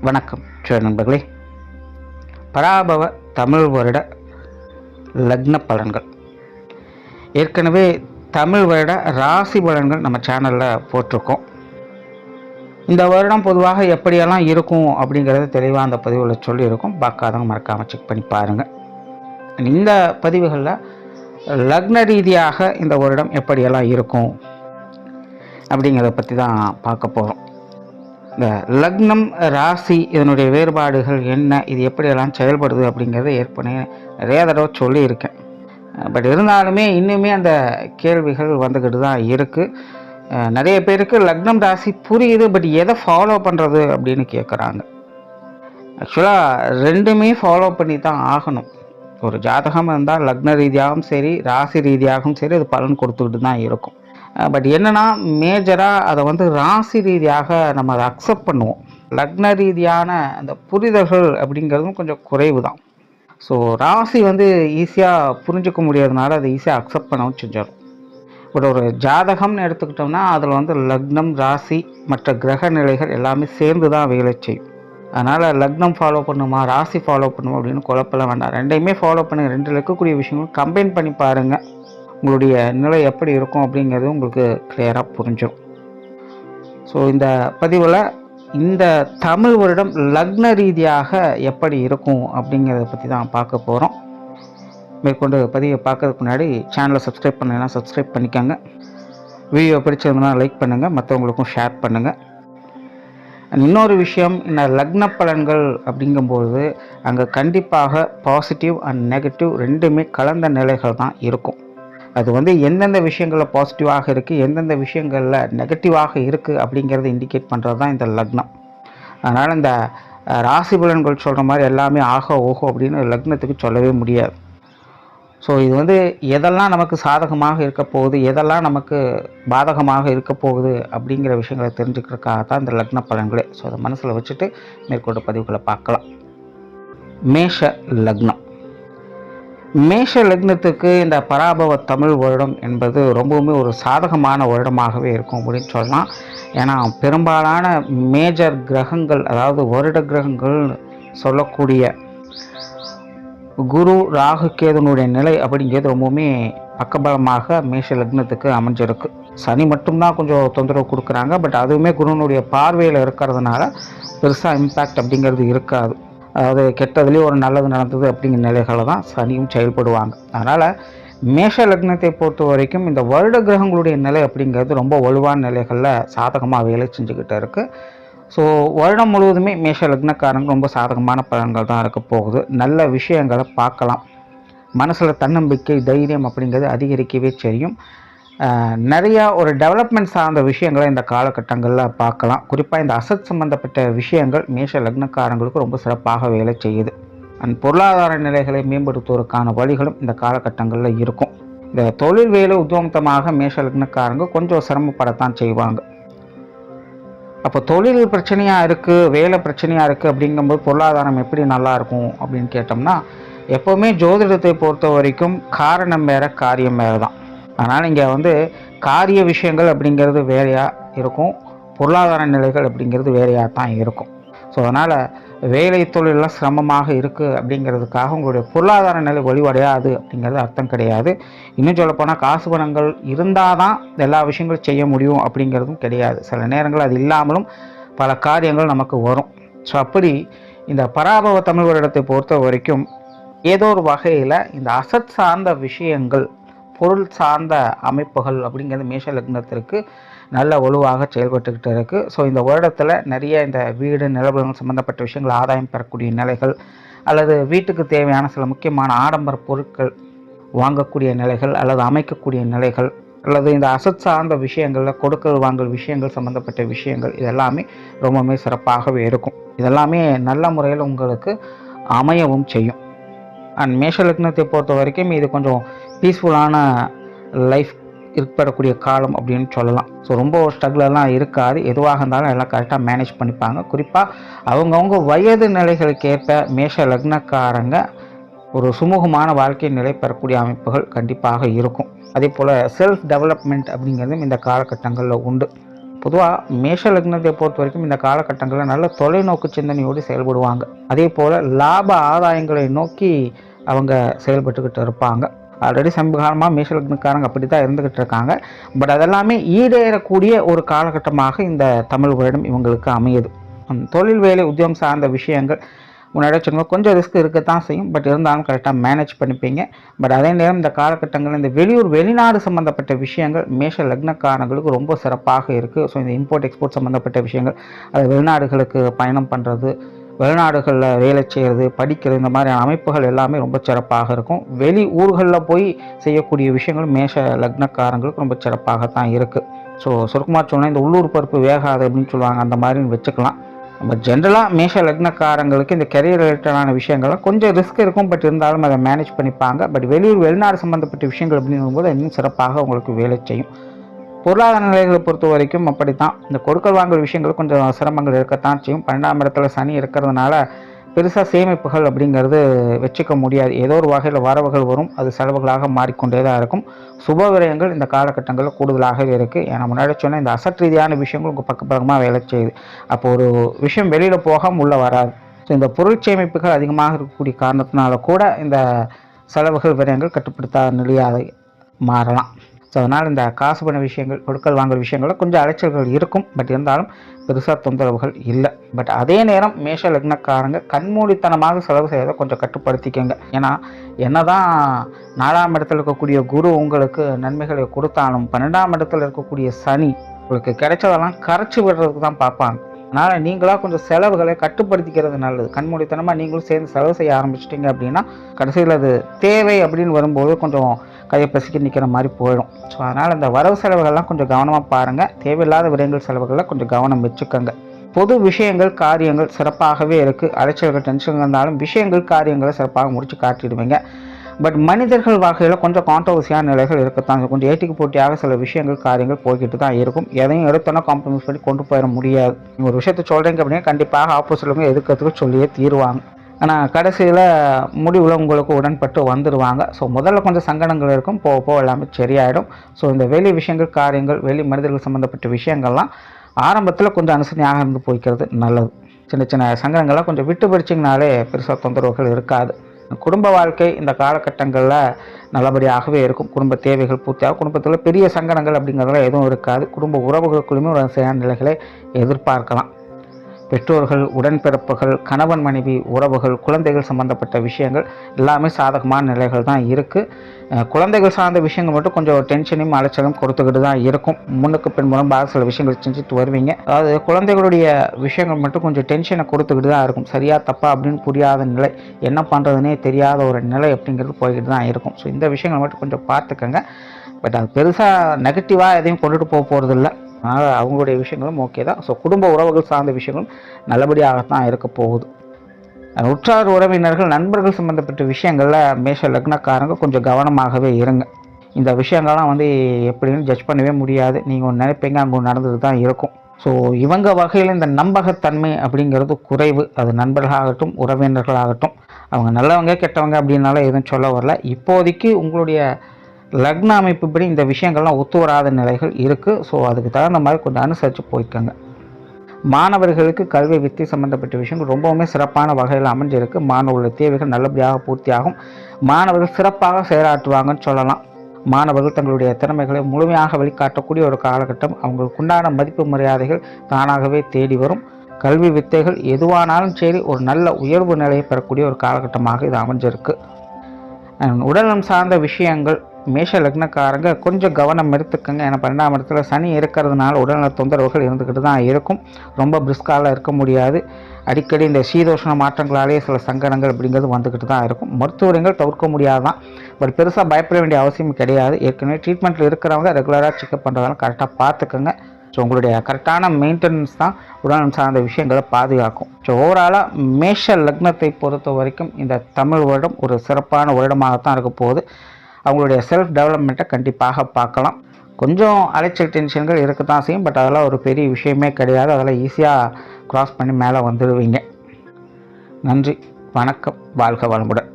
வணக்கம் நண்பர்களே. பராபவ தமிழ் வருட லக்ன பலன்கள். ஏற்கனவே தமிழ் வருட ராசி பலன்கள் நம்ம சேனலில் போட்டிருக்கோம். இந்த வருடம் பொதுவாக எப்படியெல்லாம் இருக்கும் அப்படிங்கிறத தெளிவாக அந்த பதிவில் சொல்லியிருக்கோம். பார்க்காதவங்க மறக்காமல் செக் பண்ணி பாருங்கள். இந்த பதிவுகளில் லக்ன ரீதியாக இந்த வருடம் எப்படியெல்லாம் இருக்கும் அப்படிங்கிறத பற்றி தான் பார்க்க போகிறோம். இந்த லக்னம் ராசி இதனுடைய வேறுபாடுகள் என்ன, இது எப்படியெல்லாம் செயல்படுது அப்படிங்கிறத ஏற்கனவே நிறைய தடவை சொல்லியிருக்கேன். பட் இருந்தாலுமே இன்னுமே அந்த கேள்விகள் வந்துக்கிட்டு தான் இருக்குது. நிறைய பேருக்கு லக்னம் ராசி புரியுது, பட் எதை ஃபாலோ பண்ணுறது அப்படின்னு கேட்குறாங்க. ஆக்சுவலாக ரெண்டுமே ஃபாலோ பண்ணி தான் ஆகணும். ஒரு ஜாதகம் இருந்தால் லக்ன ரீதியாகவும் சரி ராசி ரீதியாகவும் சரி அது பலன் கொடுத்துக்கிட்டு தான் இருக்கும். பட் என்னென்னா மேஜராக அதை ராசி ரீதியாக நம்ம அதை அக்செப்ட் பண்ணுவோம். லக்ன ரீதியான அந்த புரிதல்கள் அப்படிங்கிறதும் கொஞ்சம் குறைவு தான். ஸோ ராசி ஈஸியாக புரிஞ்சிக்க முடியாதனால அதை ஈஸியாக அக்செப்ட் பண்ணவும் செஞ்சிடும். பட் ஒரு ஜாதகம்னு எடுத்துக்கிட்டோம்னா அதில் லக்னம் ராசி மற்ற கிரக நிலைகள் எல்லாமே சேர்ந்து தான் வேலை செய்யும். அதனால் லக்னம் ஃபாலோ பண்ணுமா ராசி ஃபாலோ பண்ணுமா அப்படின்னு குழப்பலாம் வேண்டாம். ரெண்டையுமே ஃபாலோ பண்ணுங்கள். ரெண்டில் இருக்கக்கூடிய விஷயங்களும் கம்பைன் பண்ணி பாருங்கள். உங்களுடைய நிலை எப்படி இருக்கும் அப்படிங்கிறது உங்களுக்கு கிளியராக புரிஞ்சிடும். ஸோ இந்த பதிவில் இந்த தமிழ் வருடம் லக்ன ரீதியாக எப்படி இருக்கும் அப்படிங்கிறத பற்றி தான் பார்க்க போகிறோம். மேற்கொண்டு பதிவை பார்க்கறதுக்கு முன்னாடி சேனலை சப்ஸ்கிரைப் பண்ணலைன்னா சப்ஸ்கிரைப் பண்ணிக்கோங்க. வீடியோ பிடிச்சிருந்தனா லைக் பண்ணுங்கள், மற்றவங்களுக்கும் ஷேர் பண்ணுங்கள். இன்னொரு விஷயம், இந்த லக்ன பலன்கள் அப்படிங்கும்போது அங்கே கண்டிப்பாக பாசிட்டிவ் அண்ட் நெகட்டிவ் ரெண்டுமே கலந்த நிலைகள் தான் இருக்கும். அது எந்தெந்த விஷயங்களில் பாசிட்டிவாக இருக்குது, எந்தெந்த விஷயங்களில் நெகட்டிவாக இருக்குது அப்படிங்கிறத இண்டிகேட் பண்ணுறது தான் இந்த லக்னம். அதனால் இந்த ராசி பலன்கள் சொல்கிற மாதிரி எல்லாமே ஆக ஓஹோ அப்படின்னு லக்னத்துக்கு சொல்லவே முடியாது. ஸோ இது எதெல்லாம் நமக்கு சாதகமாக இருக்க போகுது, எதெல்லாம் நமக்கு பாதகமாக இருக்க போகுது அப்படிங்கிற விஷயங்களை தெரிஞ்சுக்கிறதுக்காக தான் இந்த லக்ன பலன்களே. ஸோ அதை மனசில் வச்சுட்டு மேற்கொண்டு பதிவுகளை பார்க்கலாம். மேஷ லக்னம். மேஷ லக்னத்துக்கு இந்த பராபவ தமிழ் வருடம் என்பது ரொம்பவுமே ஒரு சாதகமான வருடமாகவே இருக்கும் அப்படின்னு சொல்லலாம். ஏன்னா பெரும்பாலான மேஜர் கிரகங்கள், அதாவது வருட கிரகங்கள் சொல்லக்கூடிய குரு ராகு கேதுனுடைய நிலை அப்படிங்கிறது ரொம்பவுமே பக்கபலமாக மேஷ லக்னத்துக்கு அமைஞ்சிருக்கு. சனி மட்டும்தான் கொஞ்சம் தொந்தரவு கொடுக்குறாங்க. பட் அதுவுமே குருனுடைய பார்வையில் இருக்கிறதுனால பெருசாக இம்பேக்ட் அப்படிங்கிறது இருக்காது. அதாவது கெட்டதுலேயும் ஒரு நல்லது நடந்தது அப்படிங்கிற நிலைகளை தான் சனியும் செயல்படுவாங்க. அதனால் மேஷ லக்னத்தை பொறுத்த வரைக்கும் இந்த வருட கிரகங்களுடைய நிலை அப்படிங்கிறது ரொம்ப வலுவான நிலைகளில் சாதகமாக வேலை செஞ்சுக்கிட்டு இருக்குது. ஸோ வருடம் முழுவதுமே மேஷ லக்னக்காரங்க ரொம்ப சாதகமான பலன்கள் தான் இருக்க போகுது. நல்ல விஷயங்களை பார்க்கலாம். மனசில் தன்னம்பிக்கை தைரியம் அப்படிங்கிறது அதிகரிக்கவே செய்யும். நிறையா ஒரு டெவலப்மெண்ட் சார்ந்த விஷயங்களை இந்த காலகட்டங்களில் பார்க்கலாம். குறிப்பாக இந்த அசட் சம்பந்தப்பட்ட விஷயங்கள் மேஷ லக்னக்காரங்களுக்கு ரொம்ப சிறப்பாக வேலை செய்யுது. அண்ட் பொருளாதார நிலைகளை மேம்படுத்துவதற்கான வழிகளும் இந்த காலகட்டங்களில் இருக்கும். இந்த தொழில் வேலை உத்வமத்தமாக மேஷ லக்னக்காரங்க கொஞ்சம் சிரமப்படத்தான் செய்வாங்க. அப்போ தொழில் பிரச்சனையாக இருக்குது, வேலை பிரச்சனையாக இருக்குது அப்படிங்கும்போது பொருளாதாரம் எப்படி நல்லாயிருக்கும் அப்படின்னு கேட்டோம்னா, எப்போவுமே ஜோதிடத்தை பொறுத்த வரைக்கும் காரணம் வேறு காரியம் வேறு தான். அதனால் இங்கே காரிய விஷயங்கள் அப்படிங்கிறது வேறையாக இருக்கும், பொருளாதார நிலைகள் அப்படிங்கிறது வேறையாக தான் இருக்கும். ஸோ அதனால் வேலை தொழிலெலாம் சிரமமாக இருக்குது அப்படிங்கிறதுக்காக உங்களுடைய பொருளாதார நிலை வழிவடையாது அப்படிங்கிறது அர்த்தம் கிடையாது. இன்னும் சொல்லப்போனால் காசு பணங்கள் இருந்தால் தான் எல்லா விஷயங்களும் செய்ய முடியும் அப்படிங்கிறதும் கிடையாது. சில நேரங்கள் அது இல்லாமலும் பல காரியங்கள் நமக்கு வரும். ஸோ அப்படி இந்த பராபவ தமிழ் வருடத்தை பொறுத்த வரைக்கும் ஏதோ ஒரு வகையில் இந்த அசட் சார்ந்த விஷயங்கள், பொருள் சார்ந்த அமைப்புகள் அப்படிங்கிறது மேஷ லக்னத்திற்கு நல்ல வலுவாக செயல்பட்டுக்கிட்டு இருக்குது. ஸோ இந்த வருடத்தில் நிறைய இந்த வீடு நிலவரங்கள் சம்மந்தப்பட்ட விஷயங்கள் ஆதாயம் பெறக்கூடிய நிலைகள், அல்லது வீட்டுக்கு தேவையான சில முக்கியமான ஆடம்பர பொருட்கள் வாங்கக்கூடிய நிலைகள், அல்லது அமைக்கக்கூடிய நிலைகள், அல்லது இந்த அசட் சார்ந்த விஷயங்களில் கொடுக்கல் வாங்கல் விஷயங்கள் சம்மந்தப்பட்ட விஷயங்கள் இதெல்லாமே ரொம்பவுமே சிறப்பாகவே இருக்கும். இதெல்லாமே நல்ல முறையில் உங்களுக்கு அமையவும் செய்யும். அண்ட் மேஷ லக்னத்தை பொறுத்த வரைக்கும் இது கொஞ்சம் பீஸ்ஃபுல்லான லைஃப் ஏற்படக்கூடிய காலம் அப்படின்னு சொல்லலாம். ஸோ ரொம்ப ஸ்ட்ரகிளெல்லாம் இருக்காது. எதுவாக இருந்தாலும் எல்லாம் கரெக்டாக மேனேஜ் பண்ணிப்பாங்க. குறிப்பாக அவங்கவுங்க வயது நிலைகளுக்கு ஏற்ப மேஷ லக்னக்காரங்க ஒரு சுமூகமான வாழ்க்கை நிலை பெறக்கூடிய அமைப்புகள் கண்டிப்பாக இருக்கும். அதே போல் செல்ஃப் டெவலப்மெண்ட் அப்படிங்கிறதும் இந்த காலகட்டங்களில் உண்டு. பொதுவாக மேஷ லக்னத்தை பொறுத்த வரைக்கும் இந்த காலகட்டங்களில் நல்ல தொலைநோக்கு சிந்தனையோடு செயல்படுவாங்க. அதே போல் லாப ஆதாயங்களை நோக்கி அவங்க செயல்பட்டுக்கிட்டு இருப்பாங்க. ஆல்ரெடி சமீபகாலமாக மேஷ லக்னக்காரங்க அப்படி தான் இருந்துக்கிட்டு இருக்காங்க. பட் அதெல்லாமே ஈடேறக்கூடிய ஒரு காலகட்டமாக இந்த தமிழ் வருடம் இவங்களுக்கு அமையுது. தொழில் வேலை உத்தியோகம் சார்ந்த விஷயங்கள் முன்னாடி சொன்னால் கொஞ்சம் ரிஸ்க் இருக்கத்தான் செய்யும். பட் இருந்தாலும் கரெக்டாக மேனேஜ் பண்ணிப்பீங்க. பட் அதே நேரம் இந்த காலகட்டங்களில் இந்த வெளிநாடு சம்மந்தப்பட்ட விஷயங்கள் மேஷ லக்னக்காரங்களுக்கு ரொம்ப சிறப்பாக இருக்குது. ஸோ இந்த இம்போர்ட் எக்ஸ்போர்ட் சம்மந்தப்பட்ட விஷயங்கள், அது வெளிநாடுகளுக்கு பயணம் பண்ணுறது, வெளிநாடுகளில் வேலை செய்கிறது, படிக்கிறது, இந்த மாதிரியான அமைப்புகள் எல்லாமே ரொம்ப சிறப்பாக இருக்கும். வெளி ஊர்களில் போய் செய்யக்கூடிய விஷயங்கள் மேஷ லக்னக்காரங்களுக்கு ரொம்ப சிறப்பாகத்தான் இருக்குது. ஸோ சுருக்கமாக சொன்னால் இந்த உள்ளூர் பருப்பு வேகாது அப்படின்னு சொல்லுவாங்க, அந்த மாதிரின்னு வச்சுக்கலாம். நம்ம ஜென்ரலாக மேஷ லக்னக்காரங்களுக்கு இந்த கெரியர் ரிலேட்டடான விஷயங்கள்லாம் கொஞ்சம் ரிஸ்க் இருக்கும். பட் இருந்தாலும் அதை மேனேஜ் பண்ணிப்பாங்க. பட் வெளிநாடு சம்மந்தப்பட்ட விஷயங்கள் அப்படிங்கும்போது இன்னும் சிறப்பாக உங்களுக்கு வேலை செய்யும். பொருளாதார நிலைகளை பொறுத்த வரைக்கும் அப்படி தான். இந்த கொடுக்கல் வாங்கல் விஷயங்கள் கொஞ்சம் சிரமங்கள் இருக்கத்தான் செய்யும். 12ஆம் இடத்துல சனி இருக்கிறதுனால பெருசாக சேமிப்புகள் அப்படிங்கிறது வச்சுக்க முடியாது. ஏதோ ஒரு வகையில் வரவுகள் வரும், அது செலவுகளாக மாறிக்கொண்டே தான் இருக்கும். சுப விரயங்கள் இந்த காலகட்டங்களில் கூடுதலாகவே இருக்குது. ஏன்னா முன்னாடி சொன்னால் இந்த அசட் ரீதியான விஷயங்கள் உங்கள் பக்கமாக வேலை செய்யுது. அப்போ ஒரு விஷயம் வெளியில் போகாமல் உள்ளே வராது. ஸோ இந்த பொருள் சேமிப்புகள் அதிகமாக இருக்கக்கூடிய காரணத்தினால கூட இந்த செலவுகள் விரயங்கள் கட்டுப்படுத்தாத நிலையாக மாறலாம். ஸோ அதனால் இந்த காசு பண்ண விஷயங்கள், கொடுக்கல் வாங்கல் விஷயங்களில் கொஞ்சம் அலைச்சல்கள் இருக்கும். பட் இருந்தாலும் பெருசாக தொந்தரவுகள் இல்லை. பட் அதே நேரம் மேஷ லக்னக்காரங்க கண்மூடித்தனமாக செலவு செய்வதை கொஞ்சம் கட்டுப்படுத்திக்கங்க. ஏன்னா என்னதான் 4ஆம் இடத்துல இருக்கக்கூடிய குரு உங்களுக்கு நன்மைகளை கொடுத்தாலும் 12ஆம் இடத்துல இருக்கக்கூடிய சனி உங்களுக்கு கிடைச்சதெல்லாம் கரைச்சி விடுறதுக்கு தான் பார்ப்பாங்க. அதனால் நீங்களாக கொஞ்சம் செலவுகளை கட்டுப்படுத்திக்கிறது நல்லது. கண்மூடித்தனமாக நீங்களும் சேர்ந்து செலவு செய்ய ஆரம்பிச்சிட்டிங்க அப்படின்னா கடைசியில் அது தேவை அப்படின்னு வரும்போது கொஞ்சம் கையை பசிக்க நிற்கிற மாதிரி போயிடும். ஸோ அதனால் இந்த வரவு செலவுகள்லாம் கொஞ்சம் கவனமாக பாருங்கள். தேவையில்லாத விரயங்கள் செலவுகளில் கொஞ்சம் கவனம் வச்சுக்கோங்க. பொது விஷயங்கள், காரியங்கள் சிறப்பாகவே இருக்குது. அலைச்சல்கள், டென்ஷன் இருந்தாலும் விஷயங்கள், காரியங்களை சிறப்பாக முடித்து காட்டிடுவீங்க. பட் மனிதர்கள் வகையில் கொஞ்சம் கான்ட்ரவர்சியான நிலைகள் இருக்கத்தான். கொஞ்சம் ஏட்டிக்கு போட்டியாக சில விஷயங்கள், காரியங்கள் போய்கிட்டு தான் இருக்கும். எதையும் எடுத்தோன்னா காம்ப்ரமைஸ் பண்ணி கொண்டு போயிட முடியாது. நீங்கள் ஒரு விஷயத்தை சொல்கிறீங்க அப்படின்னா கண்டிப்பாக ஆப்போசிட்லவங்க எதுக்கிறதுக்கு சொல்லியே தீருவாங்க. ஆனால் கடைசியில் முடிவில் உங்களுக்கு உடன்பட்டு வந்துடுவாங்க. ஸோ முதல்ல கொஞ்சம் சங்கடங்கள் இருக்கும், போக எல்லாமே சரியாயிடும். ஸோ இந்த வெளி விஷயங்கள், காரியங்கள், வெளி மனிதர்கள் சம்மந்தப்பட்ட விஷயங்கள்லாம் ஆரம்பத்தில் கொஞ்சம் அனுசரணையாக இருந்து போய்க்கிறது நல்லது. சின்ன சின்ன சங்கடங்கள்லாம் கொஞ்சம் விட்டு பிடிச்சிங்கனாலே பெருசாக தொந்தரவுகள் இருக்காது. குடும்ப வாழ்க்கை இந்த காலகட்டங்களில் நல்லபடியாகவே இருக்கும். குடும்ப தேவைகள் பூர்த்தியாகும். குடும்பத்தில் பெரிய சங்கடங்கள் அப்படிங்கிறதுலாம் எதுவும் இருக்காது. குடும்ப உறவுகளுக்குள்ளுமே ஒரு சரியான நிலைகளை எதிர்பார்க்கலாம். பெற்றோர்கள், உடன்பிறப்புகள், கணவன் மனைவி உறவுகள், குழந்தைகள் சம்மந்தப்பட்ட விஷயங்கள் எல்லாமே சாதகமான நிலைகள் தான் இருக்குது. குழந்தைகள் சார்ந்த விஷயங்கள் மட்டும் கொஞ்சம் டென்ஷனையும் அலைச்சலும் கொடுத்துக்கிட்டு தான் இருக்கும். முன்னுக்கு பின் முரம்பாக சில விஷயங்கள் செஞ்சுட்டு வருவீங்க. அதாவது குழந்தைகளுடைய விஷயங்கள் மட்டும் கொஞ்சம் டென்ஷனை கொடுத்துக்கிட்டு தான் இருக்கும். சரியா தப்பா அப்படின்னு புரியாத நிலை, என்ன பண்ணுறதுனே தெரியாத ஒரு நிலை அப்படிங்கிறது போய்கிட்டு தான் இருக்கும். ஸோ இந்த விஷயங்கள் மட்டும் கொஞ்சம் பார்த்துக்கங்க. பட் அது பெருசாக நெகட்டிவாக எதையும் கொண்டுட்டு போக போகிறதில்ல. அதனால் அவங்களுடைய விஷயங்களும் ஓகே தான். ஸோ குடும்ப உறவுகள் சார்ந்த விஷயங்களும் நல்லபடியாகத்தான் இருக்க போகுது. உற்றார் உறவினர்கள், நண்பர்கள் சம்மந்தப்பட்ட விஷயங்களில் மேஷ லக்னக்காரங்க கொஞ்சம் கவனமாகவே இருங்க. இந்த விஷயங்கள்லாம் எப்படின்னு ஜட்ஜ் பண்ணவே முடியாது. நீங்கள் ஒன்று நினைப்பீங்க, அங்கே ஒன்று நடந்தது தான் இருக்கும். ஸோ இவங்க வகையில் இந்த நம்பகத்தன்மை அப்படிங்கிறது குறைவு. அது நண்பர்களாகட்டும், உறவினர்களாகட்டும், அவங்க நல்லவங்க கெட்டவங்க அப்படின்னால எதுவும் சொல்ல வரல. இப்போதைக்கு உங்களுடைய லக்ன அமைப்புப்படி இந்த விஷயங்கள்லாம் ஒத்து வராத நிலைகள் இருக்குது. ஸோ அதுக்கு தகுந்த மாதிரி கொஞ்சம் அனுசரித்து போய்க்கோங்க. மாணவர்களுக்கு கல்வி வித்தை சம்மந்தப்பட்ட விஷயங்கள் ரொம்பவுமே சிறப்பான வகையில் அமைஞ்சிருக்கு. மாணவர்களுடைய தேவைகள் நல்லபடியாக பூர்த்தியாகும். மாணவர்கள் சிறப்பாக செயலாற்றுவாங்கன்னு சொல்லலாம். மாணவர்கள் தங்களுடைய திறமைகளை முழுமையாக வெளிக்காட்டக்கூடிய ஒரு காலகட்டம். அவங்களுக்கு உண்டான மதிப்பு மரியாதைகள் தானாகவே தேடி வரும். கல்வி வித்தைகள் எதுவானாலும் சரி ஒரு நல்ல உயர்வு நிலையை பெறக்கூடிய ஒரு காலகட்டமாக இது அமைஞ்சிருக்கு. உடல்நலம் சார்ந்த விஷயங்கள் மேஷ லக்னக்காரங்க கொஞ்சம் கவனம் எடுத்துக்கங்க. ஏன்னா 12ஆம் இடத்துல சனி இருக்கிறதுனால உடல்நல தொந்தரவுகள் இருந்துக்கிட்டு தான் இருக்கும். ரொம்ப பிரிஸ்கால இருக்க முடியாது. அடிக்கடி இந்த சீதோஷ்ண மாற்றங்களாலேயே சில சங்கடங்கள் அப்படிங்கிறது வந்துக்கிட்டு தான் இருக்கும். மருத்துவர்கள் தவிர்க்க முடியாதான். பட் பெருசாக பயப்பட வேண்டிய அவசியம் கிடையாது. ஏற்கனவே ட்ரீட்மெண்ட்டில் இருக்கிறவங்க ரெகுலராக செக்அப் பண்ணுறதால கரெக்டாக பார்த்துக்கோங்க. ஸோ உங்களுடைய கரெக்டான மெயின்டெனன்ஸ் தான் உடல்நலம் சார்ந்த விஷயங்களை பாதுகாக்கும். ஸோ ஓவராலாக மேஷ லக்னத்தை பொறுத்த வரைக்கும் இந்த தமிழ் வருடம் ஒரு சிறப்பான வருடமாகத்தான் இருக்க போகுது. அவங்களுடைய செல்ஃப் டெவலப்மெண்ட்டை கண்டிப்பாக பார்க்கலாம். கொஞ்சம் அலைச்சல் டென்ஷன்கள் இருக்க தான் செய்யும். பட் அதெல்லாம் ஒரு பெரிய விஷயமே கிடையாது. அதெல்லாம் ஈஸியாக க்ராஸ் பண்ணி மேலே வந்துடுவீங்க. நன்றி, வணக்கம், வாழ்க வளமுடன்.